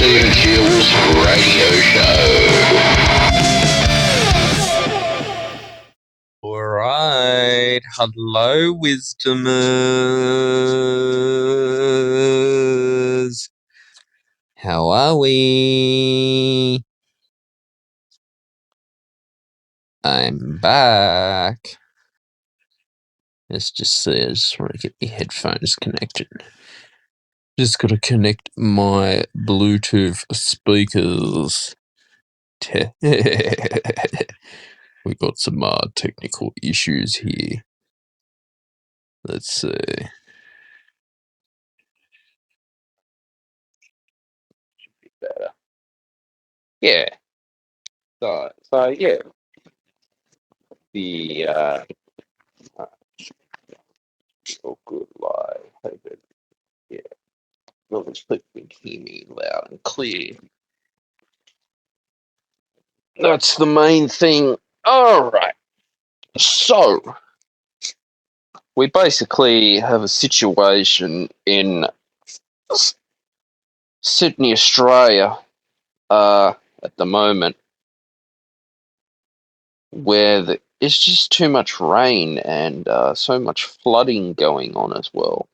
Wisdom Jill's radio show. Alright, hello Wisdomers. How are we? I'm back. Let's just see, I just want to get my headphones connected. Just gotta connect my Bluetooth speakers. We got some technical issues here. Let's see. Better. Yeah. So yeah. The oh good lie. Yeah. Well, these people can hear me loud and clear. That's the main thing. Alright. So we basically have a situation in Sydney, Australia, at the moment, where it's just too much rain and so much flooding going on as well.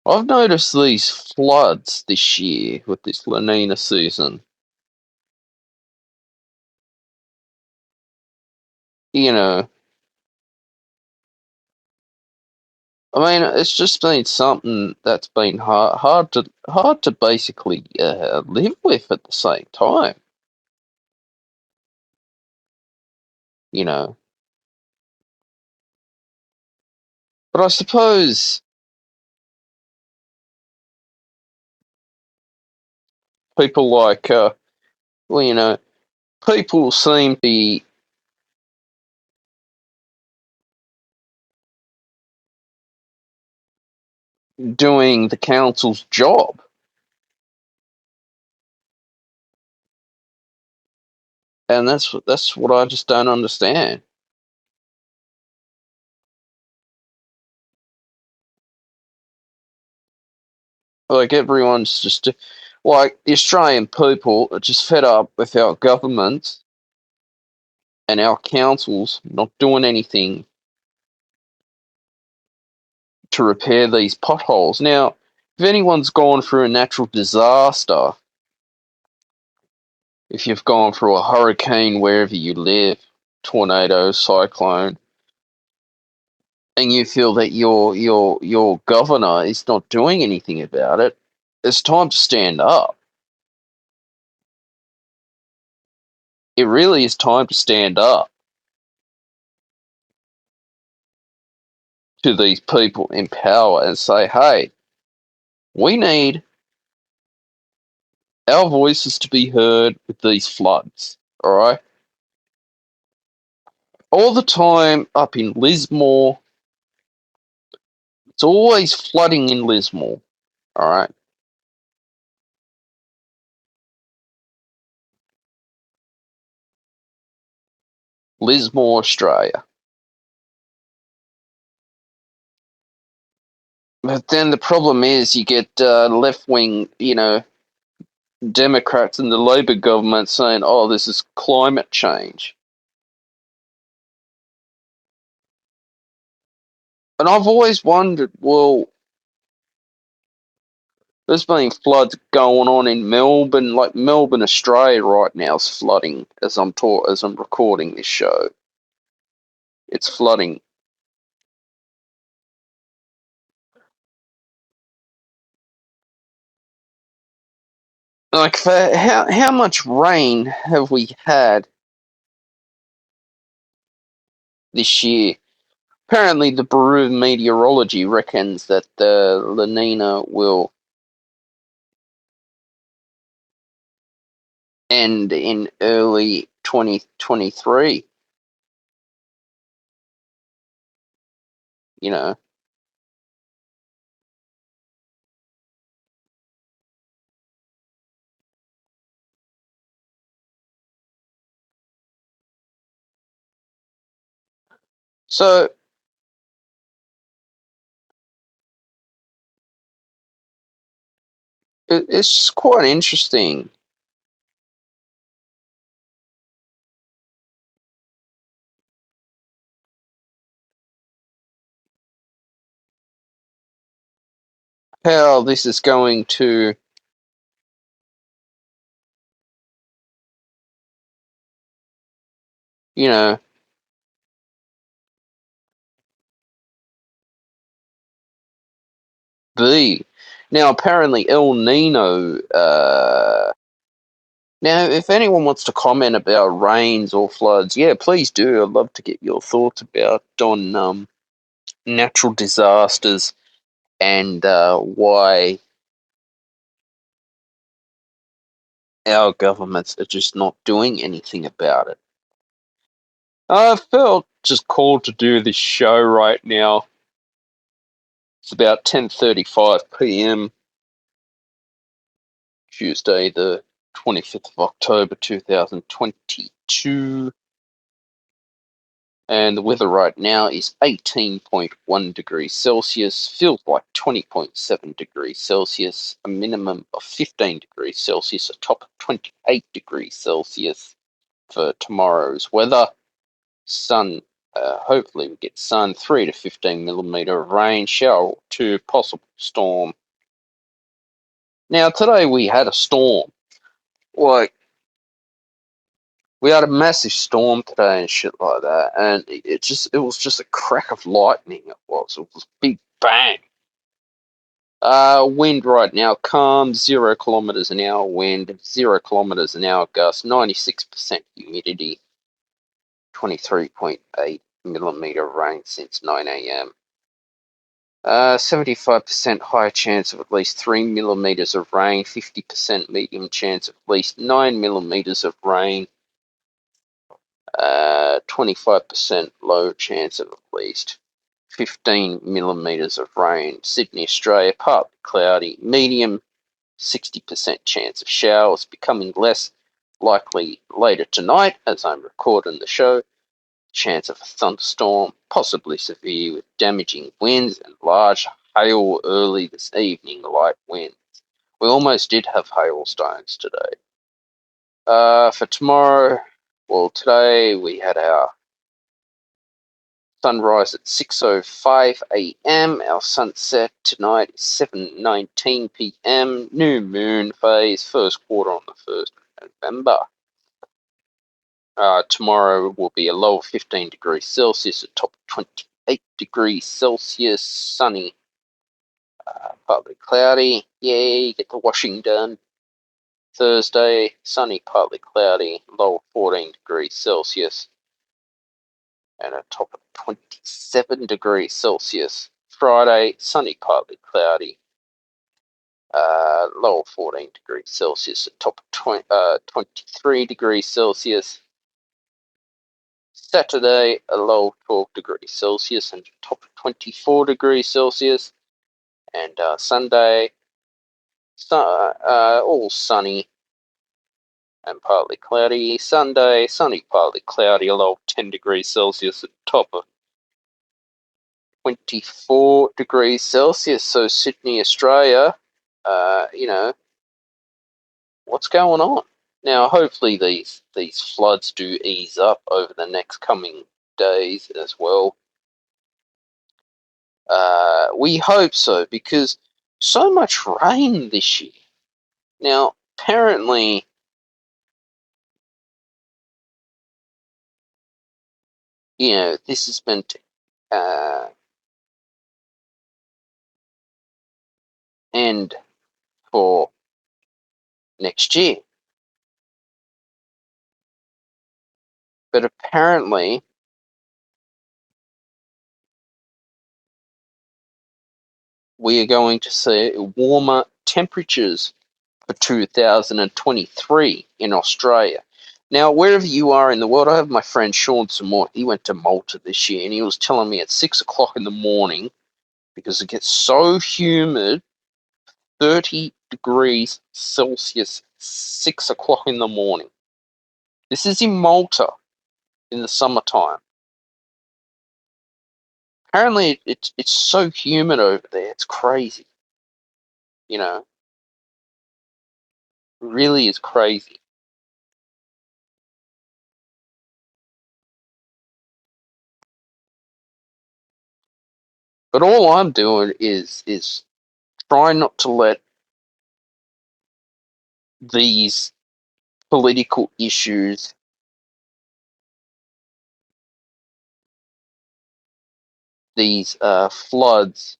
I've noticed these floods this year with this La Nina season. You know, I mean, it's just been something that's been hard to basically live with at the same time. You know, but I suppose people like, well, you know, people seem to be doing the council's job. And that's what I just don't understand. Like, everyone's just like, the Australian people are just fed up with our government and our councils not doing anything to repair these potholes. Now, if anyone's gone through a natural disaster, if you've gone through a hurricane wherever you live, tornado, cyclone, and you feel that your governor is not doing anything about it, it's time to stand up. It really is time to stand up to these people in power and say, hey, we need our voices to be heard with these floods, alright? All the time up in Lismore, it's always flooding in Lismore, alright? Lismore, Australia. But then the problem is you get left-wing, Democrats in the Labor government saying, oh, this is climate change. And I've always wondered, well, there's been floods going on in Melbourne, like Melbourne, Australia right now is flooding as I'm recording this show. It's flooding. Like, for how much rain have we had this year? Apparently, the Bureau of Meteorology reckons that the La Nina will end in early 2023. You know. So, It's quite interesting. How this is going to, you know, be. Now, apparently, El Nino. Now, if anyone wants to comment about rains or floods, yeah, please do. I'd love to get your thoughts about on natural disasters and why our governments are just not doing anything about it. I felt just called to do this show right now. It's about 10:35 p.m. Tuesday, the 25th of October 2022, and the weather right now is 18.1 degrees Celsius, feels like 20.7 degrees Celsius, a minimum of 15 degrees Celsius, a top of 28 degrees Celsius for tomorrow's weather. Sun, hopefully we get sun, 3 to 15 millimeter of rain, shower or two, possible storm. Now today we had a storm, like we had a massive storm today and shit like that, and it was just a crack of lightning. It was big bang. Wind right now calm, 0 kilometers an hour wind, 0 kilometers an hour gust, 96% humidity, 23.8 millimeter rain since 9 a.m. 75% high chance of at least 3 millimeters of rain, 50% medium chance of at least 9 millimeters of rain, 25% low chance of at least 15 millimeters of rain. Sydney, Australia, partly cloudy, medium, 60% chance of showers, becoming less likely later tonight as I'm recording the show. Chance of a thunderstorm, possibly severe, with damaging winds and large hail early this evening, light winds. We almost did have hailstones today. For tomorrow, well, today we had our sunrise at 6:05 a.m. Our sunset tonight is 7:19 p.m. New moon phase, first quarter on the 1st of November. Tomorrow will be a low of 15 degrees Celsius, a top of 28 degrees Celsius, sunny, partly cloudy. Yay, get the washing done. Thursday, sunny, partly cloudy, low of 14 degrees Celsius, and a top of 27 degrees Celsius. Friday, sunny, partly cloudy, low of 14 degrees Celsius, a top of 23 degrees Celsius. Saturday, a low of 12 degrees Celsius and a top of 24 degrees Celsius. And Sunday, all sunny and partly cloudy. Sunday, sunny, partly cloudy, a low of 10 degrees Celsius at top of 24 degrees Celsius. So Sydney, Australia, you know, what's going on? Now, hopefully these floods do ease up over the next coming days as well. We hope so, because so much rain this year. Now, apparently, this has been end for next year. But apparently, we are going to see warmer temperatures for 2023 in Australia. Now, wherever you are in the world, I have my friend Sean Samore. He went to Malta this year, and he was telling me at 6 o'clock in the morning, because it gets so humid, 30 degrees Celsius, 6 o'clock in the morning. This is in Malta in the summertime. Apparently, it's so humid over there. It's crazy. You know, really is crazy. But all I'm doing is trying not to let these political issues, these floods,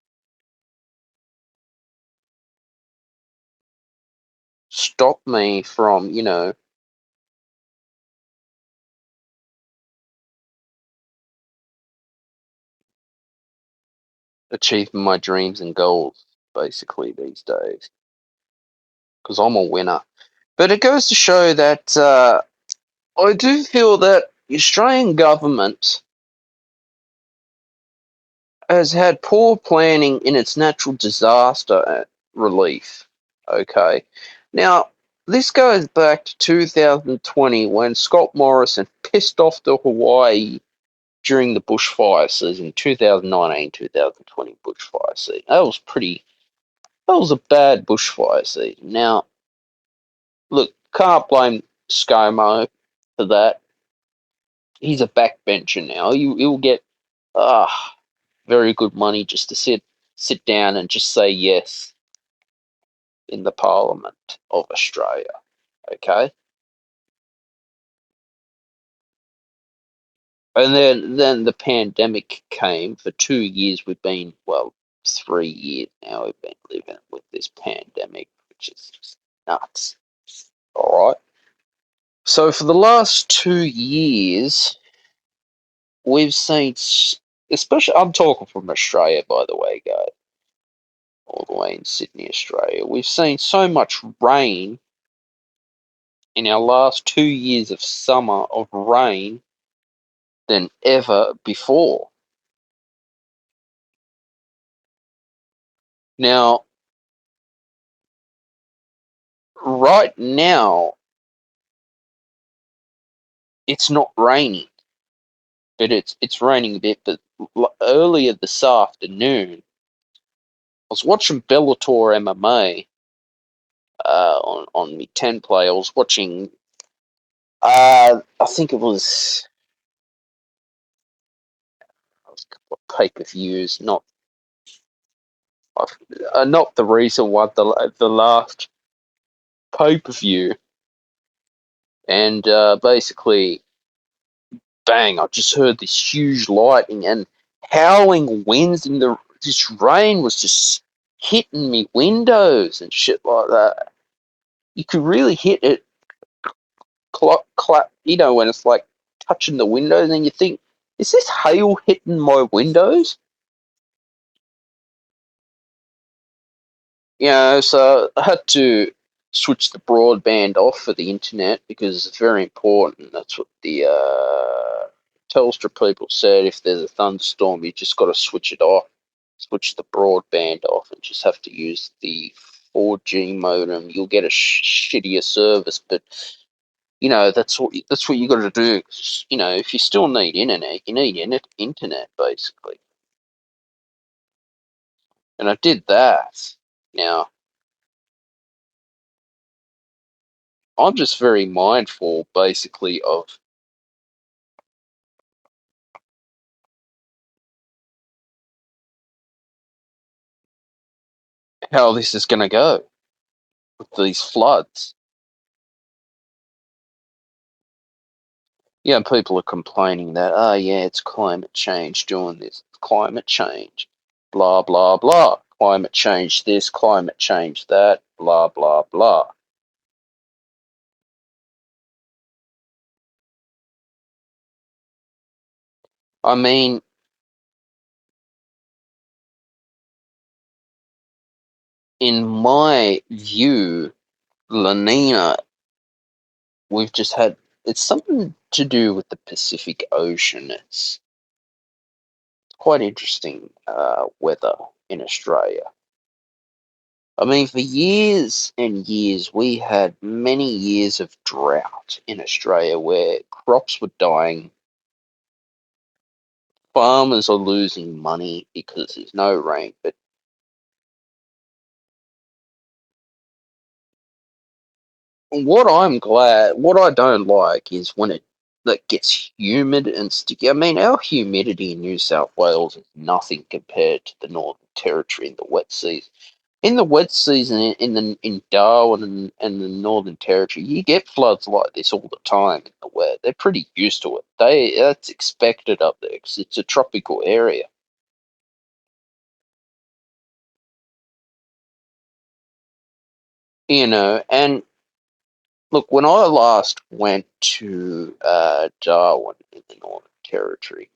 stop me from, achieving my dreams and goals, basically, these days. Because I'm a winner. But it goes to show that I do feel that the Australian government has had poor planning in its natural disaster relief. Okay. Now, this goes back to 2020 when Scott Morrison pissed off the Hawaii during the bushfire season, 2019 2020 bushfire season. That was a bad bushfire season. Now, look, can't blame ScoMo for that. He's a backbencher now. He'll get very good money just to sit down and just say yes in the Parliament of Australia. Okay, and then the pandemic came. For 2 years, we've been, well, 3 years now. We've been living with this pandemic, which is just nuts. All right. So for the last 2 years, we've seen, especially, I'm talking from Australia, by the way, guys, all the way in Sydney, Australia. We've seen so much rain in our last 2 years of summer of rain than ever before. Now, right now, it's not raining, but it's raining a bit. But earlier this afternoon, I was watching Bellator MMA on my 10 play. I was watching. I think it was a couple of pay per views, not the recent one, the last pay per view, and basically, bang! I just heard this huge lightning and howling winds, and this rain was just hitting me windows and shit like that. You could really hit it, clap, when it's like touching the windows, and you think, is this hail hitting my windows? So I had to switch the broadband off for the internet because it's very important. That's what the Telstra people said. If there's a thunderstorm, you just got to switch it off, switch the broadband off, and just have to use the 4G modem. You'll get a shittier service, but that's what you got to do. If you still need internet, you need internet basically. And I did that. Now, I'm just very mindful, basically, of how this is going to go with these floods. People are complaining that, oh, yeah, it's climate change doing this. Climate change, blah, blah, blah. Climate change this, climate change that, blah, blah, blah. I mean, in my view, La Nina, we've just had, it's something to do with the Pacific Ocean. It's quite interesting weather in Australia. I mean, for years and years, we had many years of drought in Australia where crops were dying, farmers are losing money because there's no rain. But what I don't like is when it that gets humid and sticky. I mean, our humidity in New South Wales is nothing compared to the Northern Territory in the wet season. In the wet season in Darwin and the Northern Territory, you get floods like this all the time in the wet. They're pretty used to it. That's expected up there because it's a tropical area. And look, when I last went to Darwin in the Northern Territory,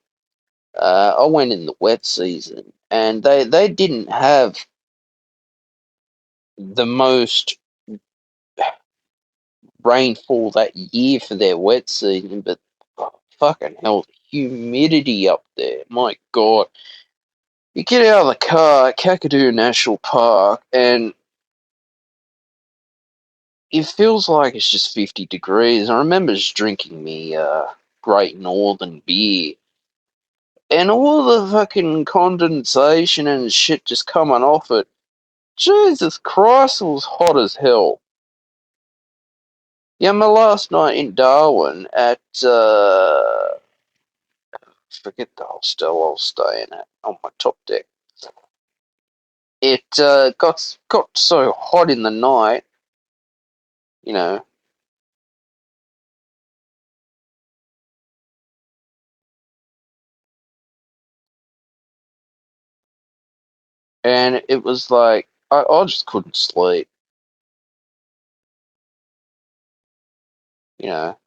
I went in the wet season, and they didn't have the most rainfall that year for their wet season, but fucking hell, the humidity up there, my God. You get out of the car at Kakadu National Park, and it feels like it's just 50 degrees. I remember just drinking me Great Northern beer, and all the fucking condensation and shit just coming off it. Jesus Christ, it was hot as hell. Yeah, my last night in Darwin at forget the hostel I was staying at on my top deck. It got so hot in the night, you know, and it was like I just couldn't sleep, you know.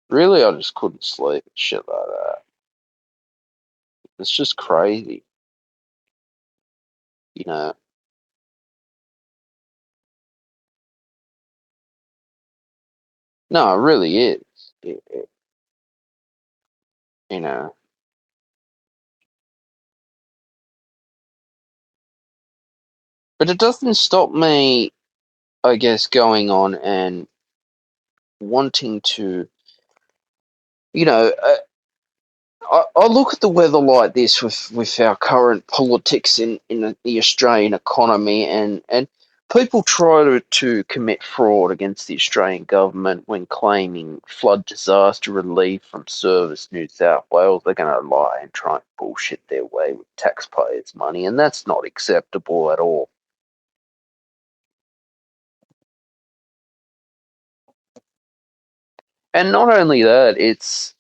Really, I just couldn't sleep and shit like that. It's just crazy, you know. No, it really is, you know. But it doesn't stop me, I guess, going on and wanting to, you know, I look at the weather like this with our current politics in the Australian economy, and people try to commit fraud against the Australian government when claiming flood disaster relief from Service New South Wales. They're going to lie and try and bullshit their way with taxpayers' money, and that's not acceptable at all. And not only that, it's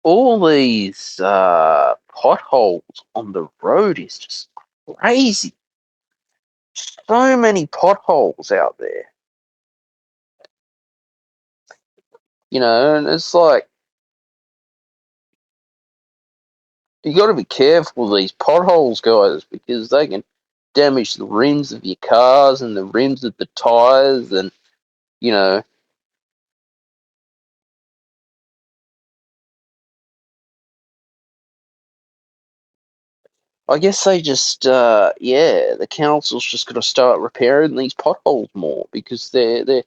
all these potholes on the road is just crazy. So many potholes out there, and it's like you got to be careful with these potholes, guys, because they can damage the rims of your cars and the rims of the tires, and you know, I guess they just, the council's just got to start repairing these potholes more because they're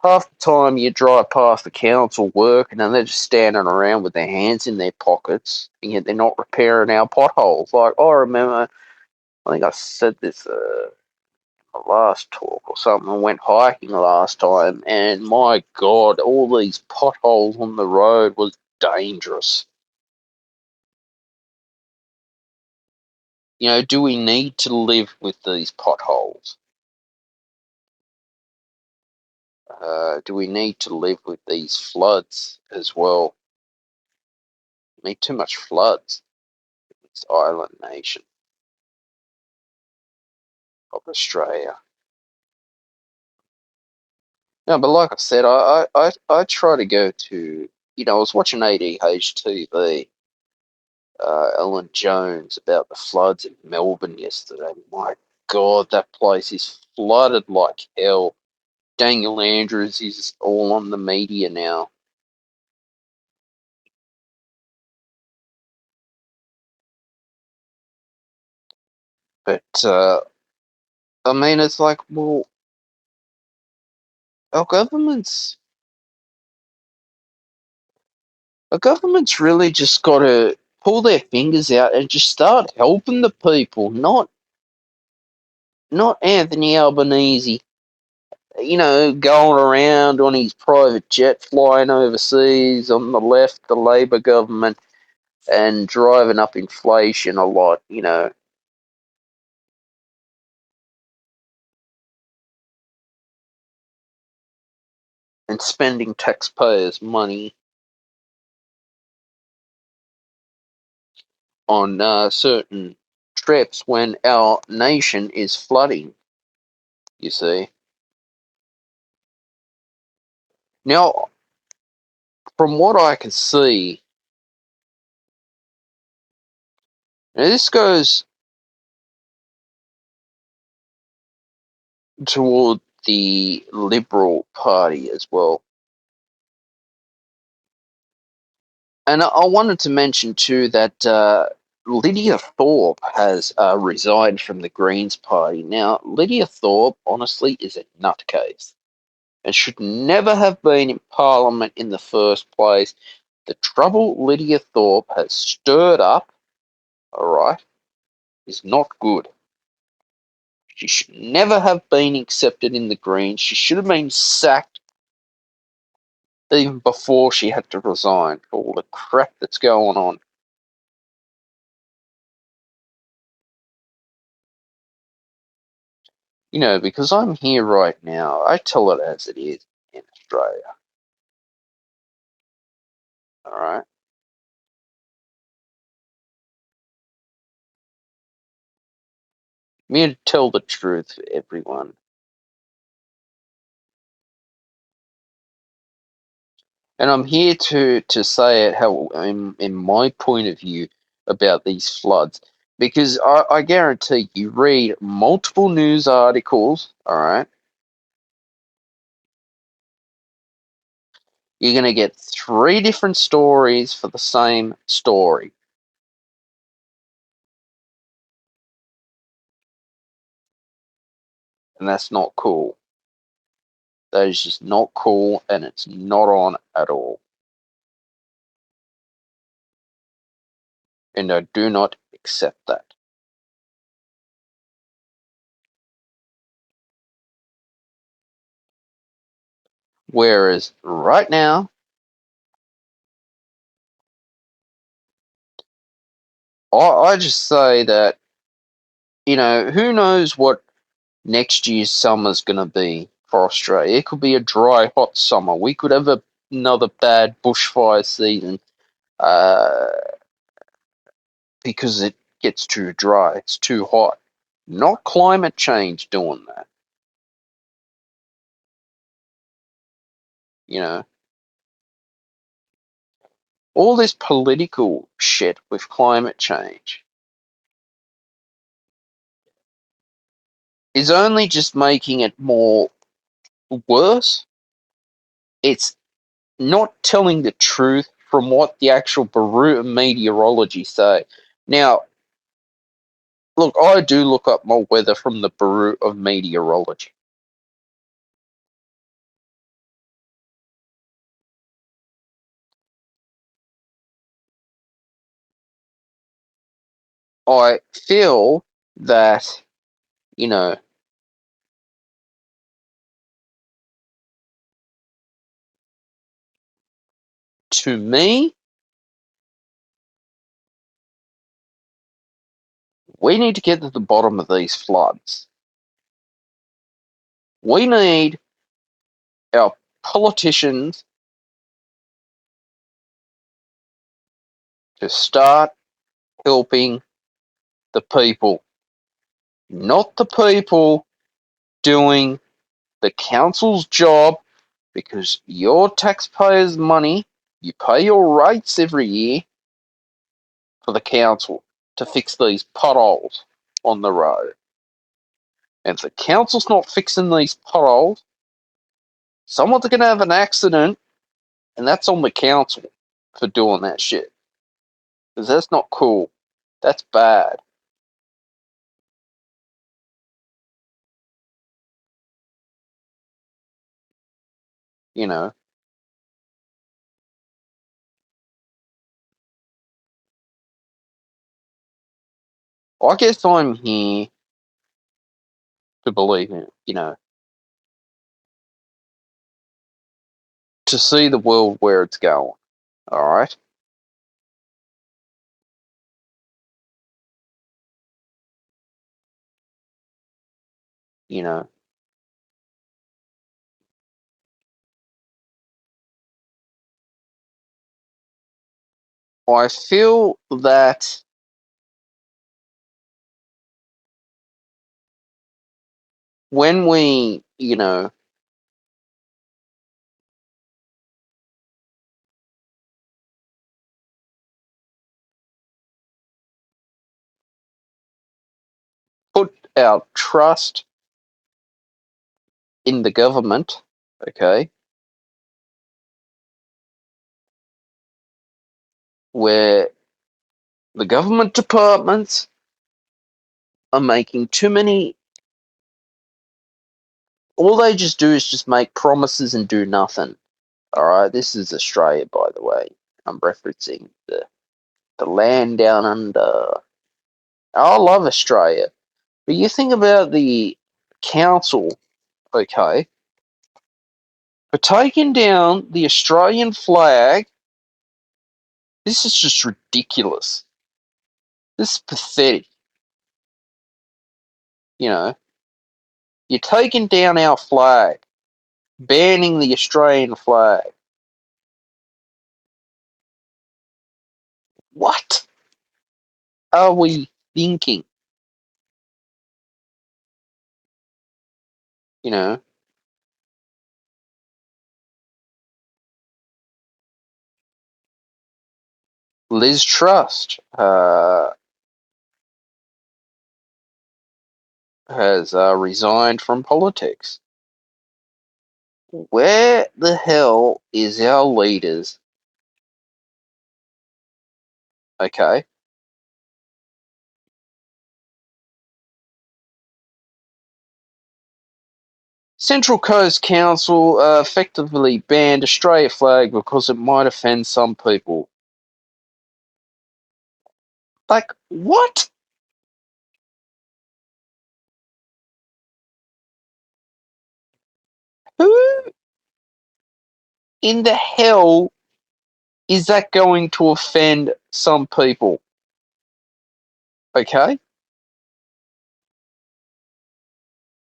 half the time you drive past the council work and then they're just standing around with their hands in their pockets and yet they're not repairing our potholes. Like, I remember, I think I said this the last talk or something. I went hiking last time and my God, all these potholes on the road was dangerous. Do we need to live with these potholes? Do we need to live with these floods as well? We need too much floods in this island nation of Australia. No, but like I said, I try to go to, I was watching ADHTV, Ellen Jones, about the floods in Melbourne yesterday. My God, that place is flooded like hell. Daniel Andrews is all on the media now. But, I mean, it's like, well, our government's our government's really just got to pull their fingers out and just start helping the people, not Anthony Albanese. going around on his private jet flying overseas. On the left, the Labor government, and driving up inflation a lot, and spending taxpayers' money on certain trips when our nation is flooding, you see. Now, from what I can see, now this goes toward the Liberal Party as well. And I wanted to mention too that Lydia Thorpe has resigned from the Greens Party. Now, Lydia Thorpe, honestly, is a nutcase and should never have been in Parliament in the first place. The trouble Lydia Thorpe has stirred up, alright, is not good. She should never have been accepted in the Greens. She should have been sacked even before she had to resign for all the crap that's going on. Because I'm here right now, I tell it as it is in Australia. Alright? I'm here to tell the truth, everyone. And I'm here to say it how, in my point of view, about these floods. Because I guarantee you read multiple news articles, alright? You're going to get 3 different stories for the same story. And that's not cool. That is just not cool, and it's not on at all. And I do not accept that. Whereas right now, I just say that, who knows what next year's summer's going to be for Australia. It could be a dry, hot summer. We could have another bad bushfire season because it gets too dry. It's too hot. Not climate change doing that. All this political shit with climate change is only just making it more worse. It's not telling the truth from what the actual Baruta meteorology say. Now, look, I do look up my weather from the Bureau of Meteorology. I feel that, you know, to me, we need to get to the bottom of these floods. We need our politicians to start helping the people, not the people doing the council's job, because your taxpayers' money, you pay your rates every year for the council to fix these potholes on the road. And if the council's not fixing these potholes, someone's going to have an accident, and that's on the council for doing that shit. Because that's not cool. That's bad. You know, I guess I'm here to believe in, to see the world where it's going. All right. You know, I feel that when we, put our trust in the government, okay, where the government departments are making too many, all they just do is just make promises and do nothing. All right, this is Australia, by the way. I'm referencing the land down under. I love Australia, but you think about the council, okay, for taking down the Australian flag. This is just ridiculous. This is pathetic. You know, you're taking down our flag, banning the Australian flag. What are we thinking? You know, Liz Truss has resigned from politics. Where the hell is our leaders? Okay. Central Coast Council effectively banned Australia flag because it might offend some people. Like, what? Who in the hell is that going to offend some people? Okay?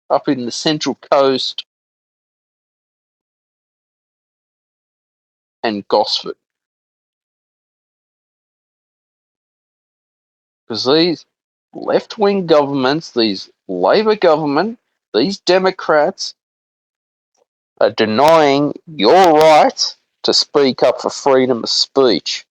Up in the Central Coast and Gosford. Because these left wing governments, these Labor government, these Democrats are denying your right to speak up for freedom of speech.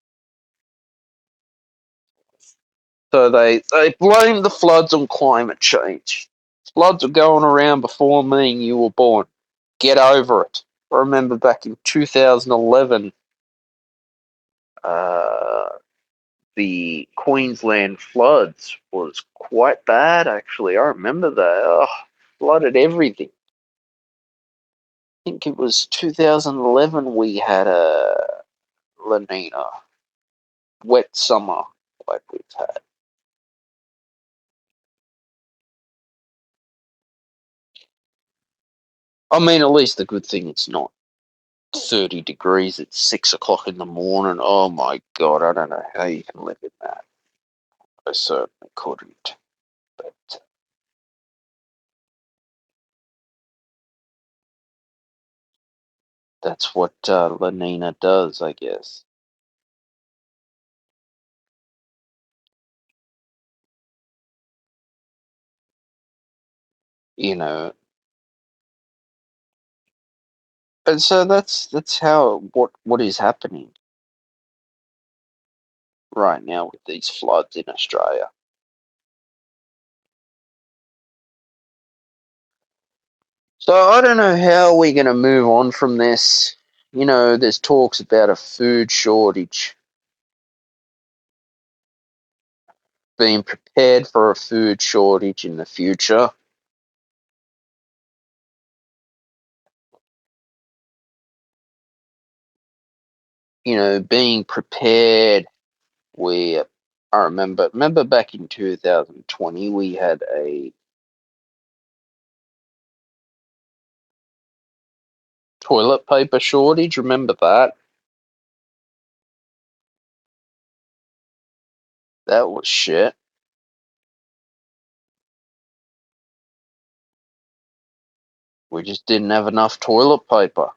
So they blame the floods on climate change. Floods were going around before me and you were born. Get over it. I remember back in 2011, uh, the Queensland floods was quite bad, actually. I remember that. Oh, flooded everything. I think it was 2011 we had a La Nina wet summer like we've had. I mean, at least the good thing it's not 30 degrees at 6 o'clock in the morning. Oh my god, I don't know how you can live in that. I certainly couldn't. But that's what La Nina does, I guess. You know, and so that's how what is happening right now with these floods in Australia. So I don't know how we're going to move on from this. There's talks about a food shortage, being prepared for a food shortage in the future. Being prepared. We, I remember back in 2020, we had a Toilet paper shortage, remember that? That was shit. We just didn't have enough toilet paper.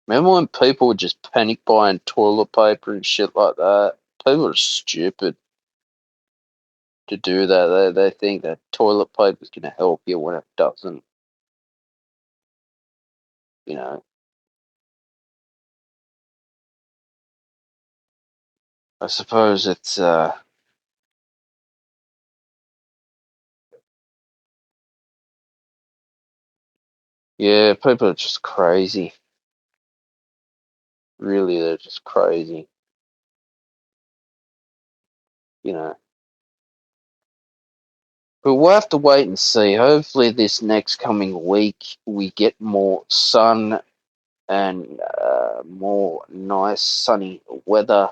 Remember when people would just panic buying toilet paper and shit like that? People are stupid to do that. They think that toilet paper is going to help you when it doesn't. You know, I suppose it's yeah, people are just crazy. Really, they're just crazy. You know, but we'll have to wait and see. Hopefully, this next coming week we get more sun and more nice sunny weather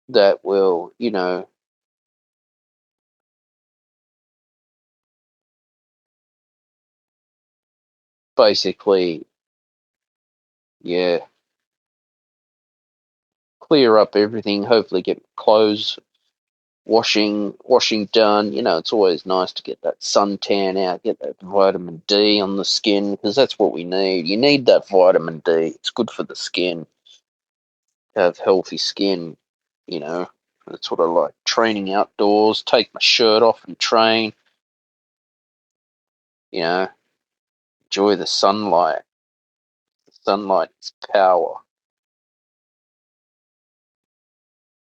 that will, basically, yeah, clear up everything. Hopefully, get clothes washing done. It's always nice to get that suntan out, get that vitamin D on the skin because that's what we need. You need that vitamin D. It's good for the skin. Have healthy skin. You know, that's what I like. Training outdoors, take my shirt off and train. You know, enjoy the sunlight. The sunlight is power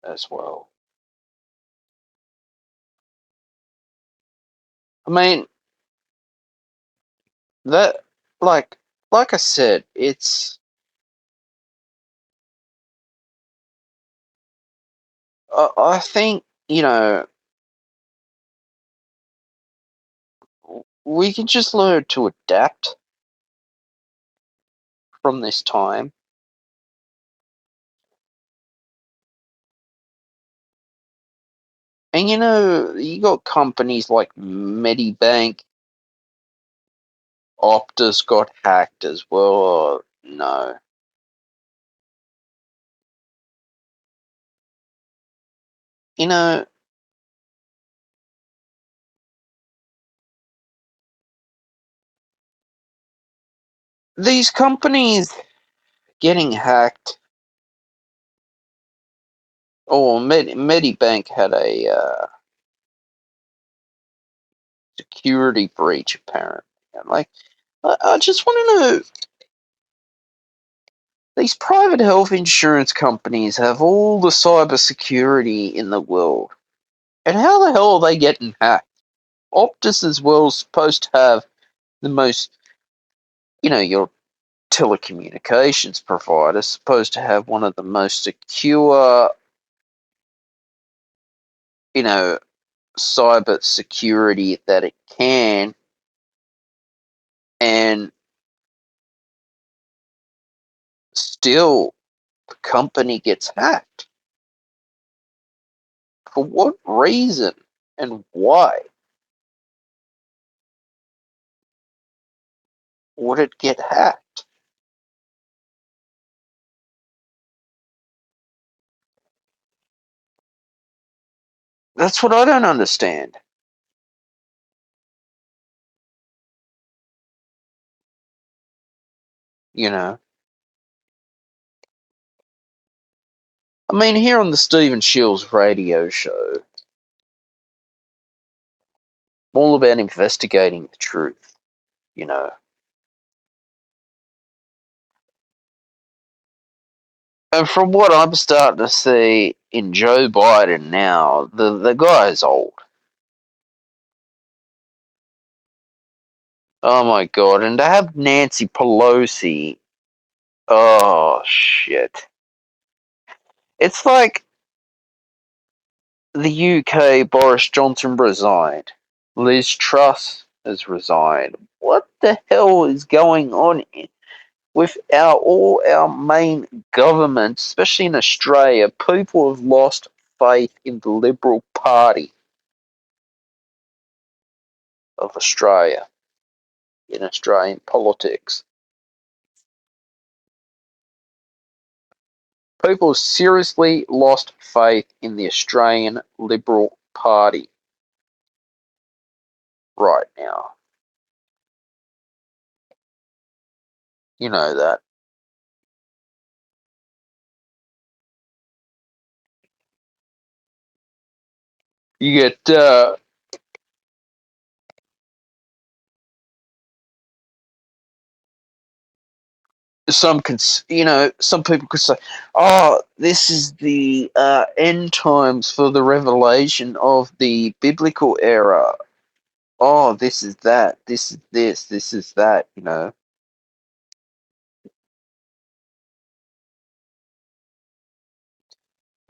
as well. I mean, that like like I said, I think, we can just learn to adapt from this time. And you got companies like Medibank, Optus got hacked as well. No. You know, these companies getting hacked, or Medibank had a security breach apparently. Like, I just want to know, these private health insurance companies have all the cyber security in the world. And how the hell are they getting hacked? Optus as well is supposed to have the most, your telecommunications provider is supposed to have one of the most secure, you know, cyber security that it can, and still the company gets hacked. For what reason and why would it get hacked? That's what I don't understand. You know, I mean, here on the Stephen Shields radio show, I'm all about investigating the truth. You know, and from what I'm starting to see in Joe Biden now, the guy is old. Oh my god! And to have Nancy Pelosi, oh shit! It's like the UK. Boris Johnson resigned. Liz Truss has resigned. What the hell is going on with all our main governments, especially in Australia? People have lost faith in the Liberal Party. of Australia in Australian politics. People seriously lost faith in the Australian Liberal Party right now. You know that. You get some some people could say, "Oh, this is the end times for the revelation of the biblical era. Oh, this is that. This is this. This is that."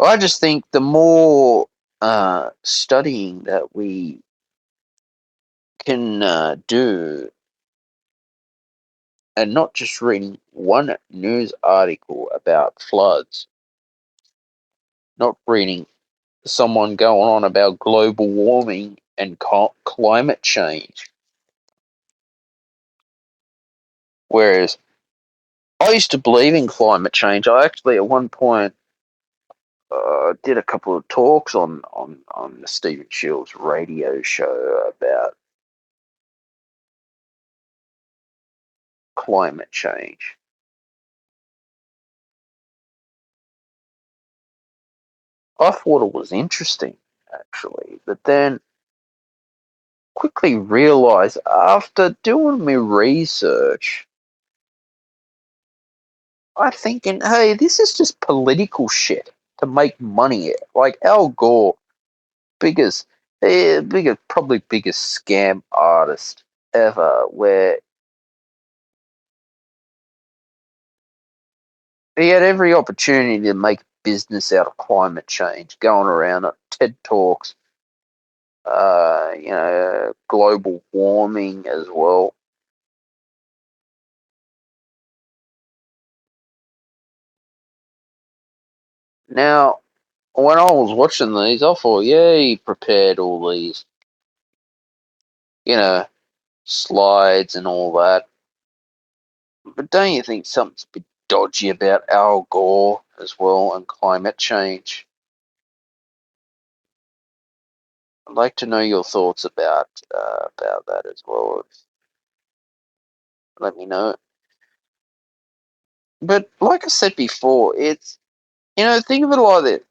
I just think the more studying that we can do, and not just reading one news article about floods, not reading someone going on about global warming and climate change. Whereas I used to believe in climate change. I actually, at one point, did a couple of talks on the Stephen Shields radio show about climate change. I thought it was interesting, actually, but then quickly realized after doing my research, I'm thinking, hey, this is just political shit to make money. Like Al Gore, probably biggest scam artist ever, where he had every opportunity to make business out of climate change, going around at TED Talks, global warming as well. Now, when I was watching these, I thought, yeah, he prepared all these, you know, slides and all that. But don't you think something's a bit dodgy about Al Gore as well and climate change? I'd like to know your thoughts about that as well. Let me know. But like I said before, it's think of it like this: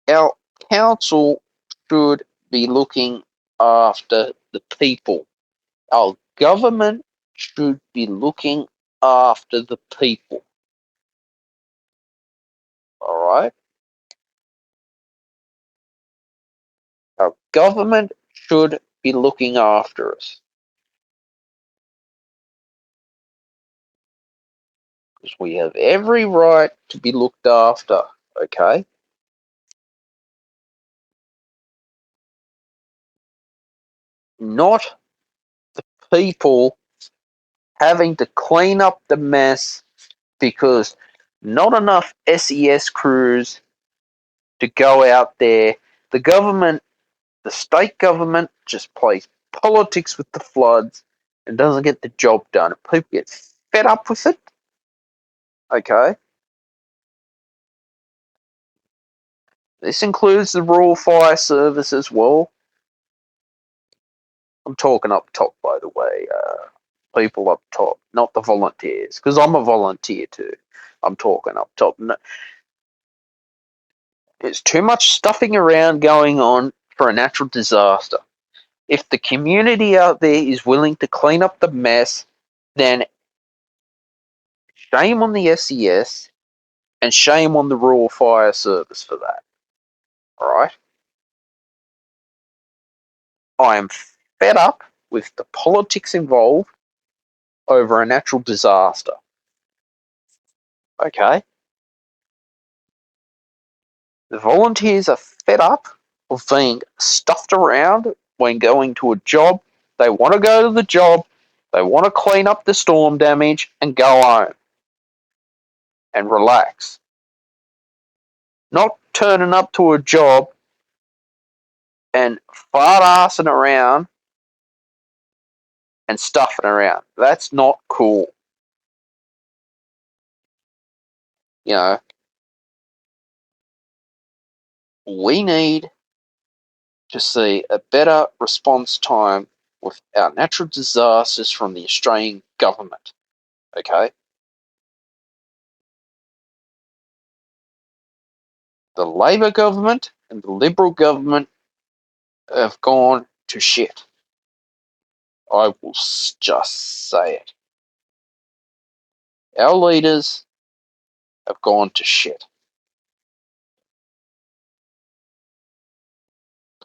our council should be looking after the people. Our government should be looking after the people. All right, our government should be looking after us. Because we have every right to be looked after, okay? Not the people having to clean up the mess because not enough SES crews to go out there. The government, the state government, just plays politics with the floods and doesn't get the job done. People get fed up with it, okay? This includes the Rural Fire Service as well. I'm talking up top, by the way. People up top, not the volunteers, because I'm a volunteer too. I'm talking up top. No, there's too much stuffing around going on for a natural disaster. If the community out there is willing to clean up the mess, then shame on the SES and shame on the Rural Fire Service for that. All right? I am fed up with the politics involved over a natural disaster. Okay? The volunteers are fed up of being stuffed around when going to a job. They want to go to the job, they want to clean up the storm damage and go home and relax. Not turning up to a job and fart-assing around and stuffing around. That's not cool. You know, we need to see a better response time with our natural disasters from the Australian government. Okay? The Labor government and the Liberal government have gone to shit. I will just say it. Our leaders have gone to shit.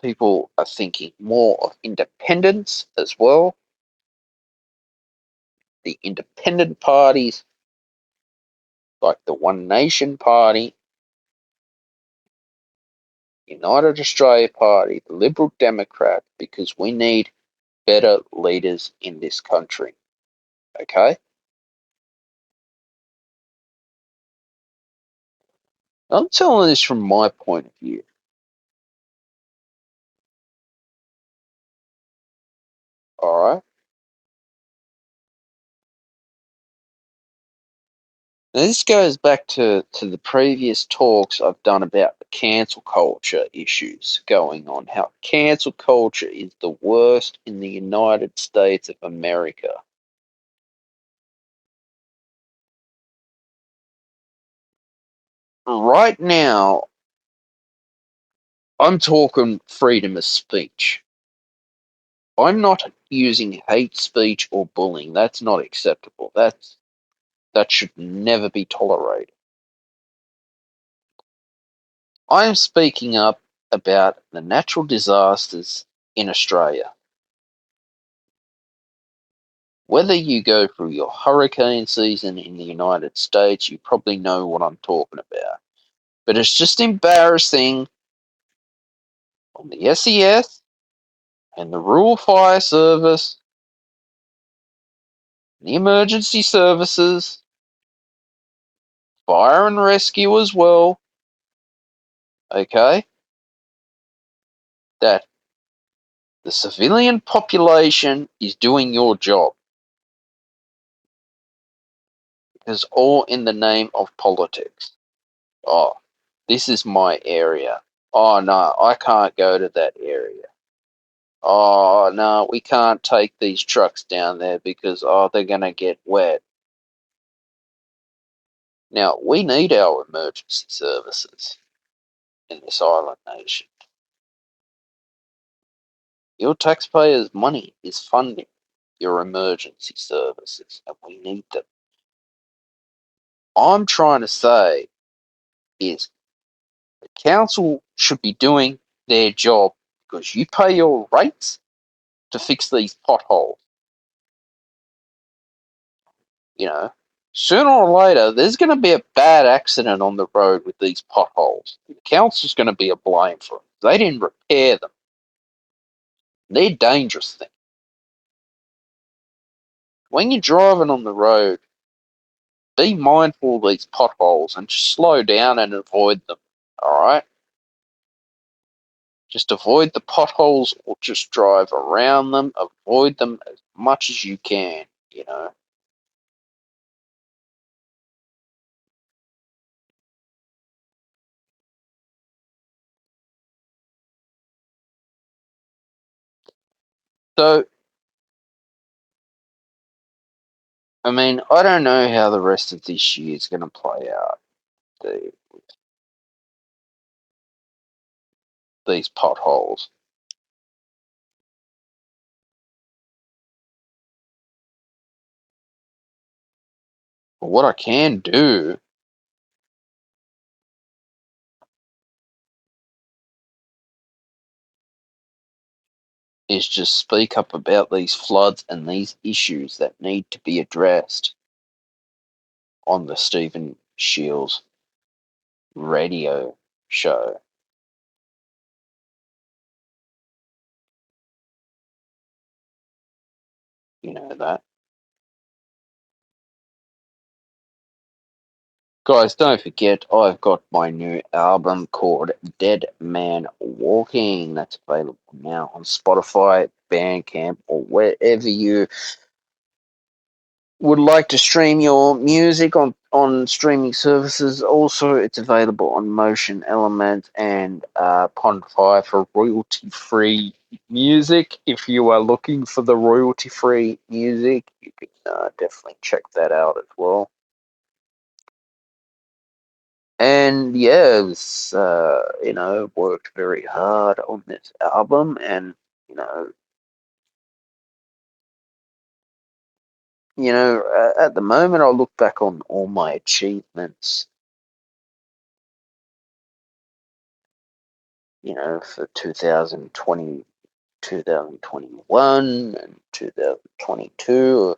People are thinking more of independence as well. The independent parties, like the One Nation Party, United Australia Party, the Liberal Democrat, because we need better leaders in this country. Okay? I'm telling this from my point of view. Alright? Now this goes back to the previous talks I've done about the cancel culture issues going on. How cancel culture is the worst in the United States of America. Right now, I'm talking freedom of speech. I'm not using hate speech or bullying. That's not acceptable. That should never be tolerated. I'm speaking up about the natural disasters in Australia. Whether you go through your hurricane season in the United States, you probably know what I'm talking about. But it's just embarrassing on the SES and the Rural Fire Service, the emergency services, fire and rescue as well, okay, that the civilian population is doing your job. It's all in the name of politics. Oh, this is my area. Oh, no, I can't go to that area. Oh, no, we can't take these trucks down there because, oh, they're going to get wet. Now, we need our emergency services in this island nation. Your taxpayers' money is funding your emergency services, and we need them. I'm trying to say is the council should be doing their job because you pay your rates to fix these potholes. You know, sooner or later, there's going to be a bad accident on the road with these potholes. The council's going to be a blame for it. They didn't repair them. They're dangerous things. When you're driving on the road, be mindful of these potholes and just slow down and avoid them. All right? Just avoid the potholes or just drive around them. Avoid them as much as you can, you know. So, I mean, I don't know how the rest of this year is going to play out. These potholes. But what I can do is just speak up about these floods and these issues that need to be addressed on the Stephen Shields radio show. You know that. Guys, don't forget, I've got my new album called Dead Man Walking. That's available now on Spotify, Bandcamp, or wherever you would like to stream your music on streaming services. Also, it's available on Motion Element and Pond5 for royalty-free music. If you are looking for the royalty-free music, you can definitely check that out as well. And yeah, it was, worked very hard on this album, and you know, at the moment, I look back on all my achievements, for 2020, 2021, and 2022.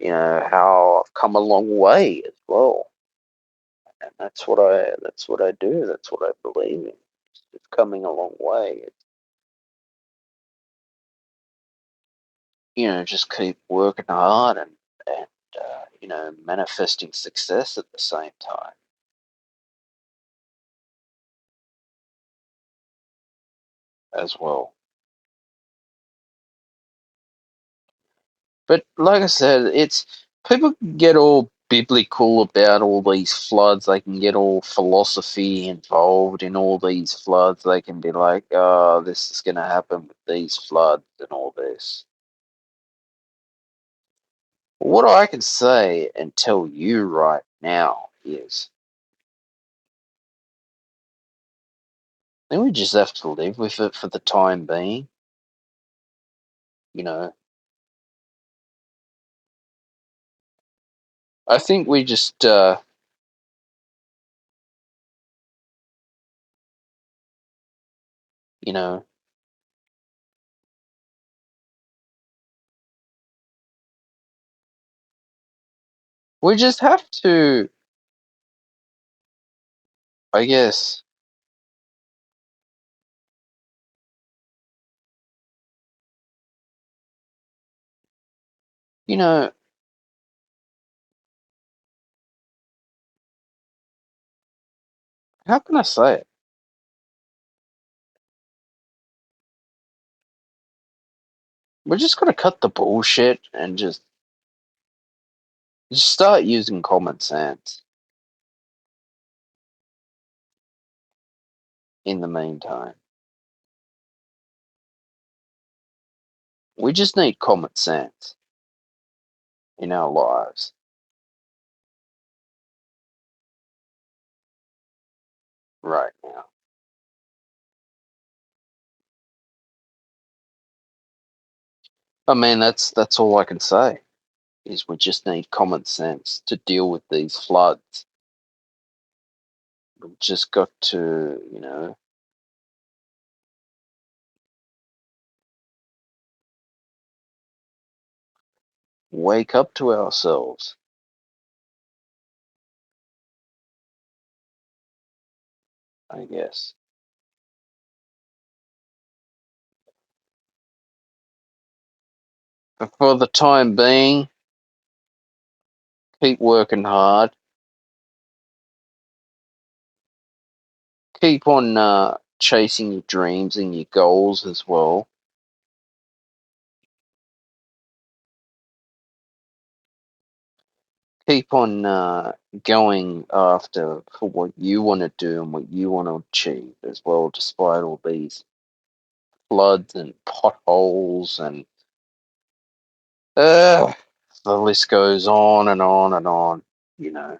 How I've come a long way as well, and that's what I do. That's what I believe in. It's coming a long way. Just keep working hard and manifesting success at the same time as well. But like I said, it's people can get all biblical about all these floods. They can get all philosophy involved in all these floods. They can be like, "Oh, this is going to happen with these floods and all this." What I can say and tell you right now is, I think we just have to live with it for the time being. You know, I think we just, you know, we just have to, I guess, you know, how can I say it? We're just gonna cut the bullshit and just start using common sense in the meantime. We just need common sense in our lives right now. I mean, that's all I can say is we just need common sense to deal with these floods. We've just got to, wake up to ourselves, I guess. But for the time being, keep working hard. Keep on chasing your dreams and your goals as well. Keep on going after for what you want to do and what you want to achieve as well, despite all these floods and potholes and uh, the list goes on and on and on. You know,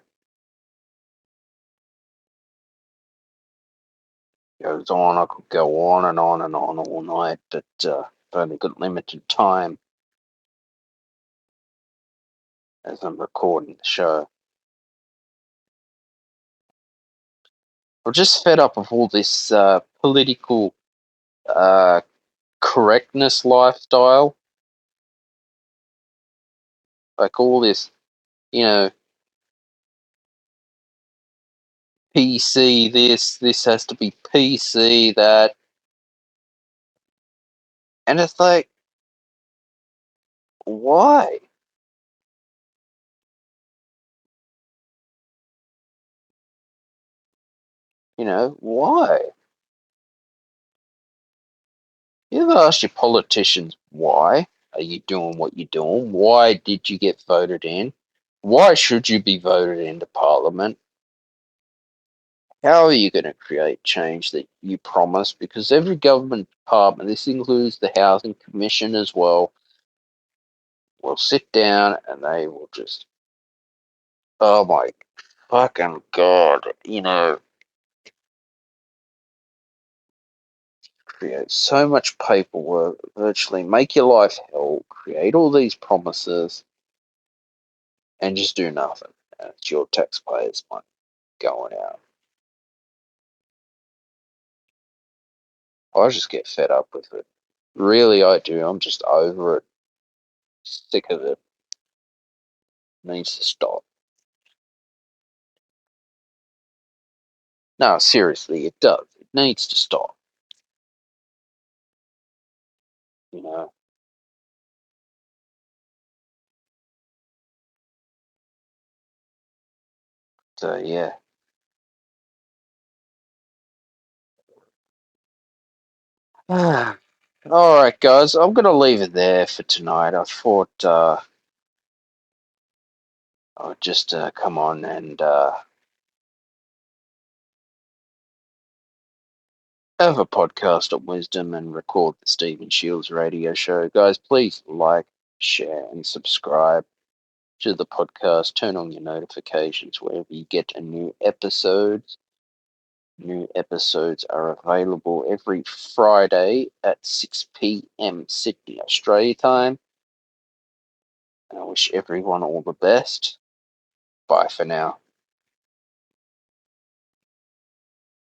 goes on. I could go on and on and on all night, but I've only got limited time as I'm recording the show. I'm just fed up of all this political uh, correctness lifestyle, like all this, you know, PC this has to be PC that, and it's like, why? Why? You ever ask your politicians why are you doing what you're doing? Why did you get voted in? Why should you be voted into Parliament? How are you going to create change that you promise? Because every government department, this includes the Housing Commission as well, will sit down and they will just, oh my fucking God, create so much paperwork, virtually make your life hell, create all these promises, and just do nothing. And it's your taxpayers' money going out. I just get fed up with it. Really, I do. I'm just over it. Sick of it. Needs to stop. No, seriously, it does. It needs to stop. You know. So yeah. All right, guys. I'm gonna leave it there for tonight. I thought I'd just come on and have a podcast on wisdom and record the Stephen Shields radio show. Guys, please like, share, and subscribe to the podcast. Turn on your notifications wherever you get a new episode. New episodes are available every Friday at 6 p.m. Sydney, Australia time. And I wish everyone all the best. Bye for now.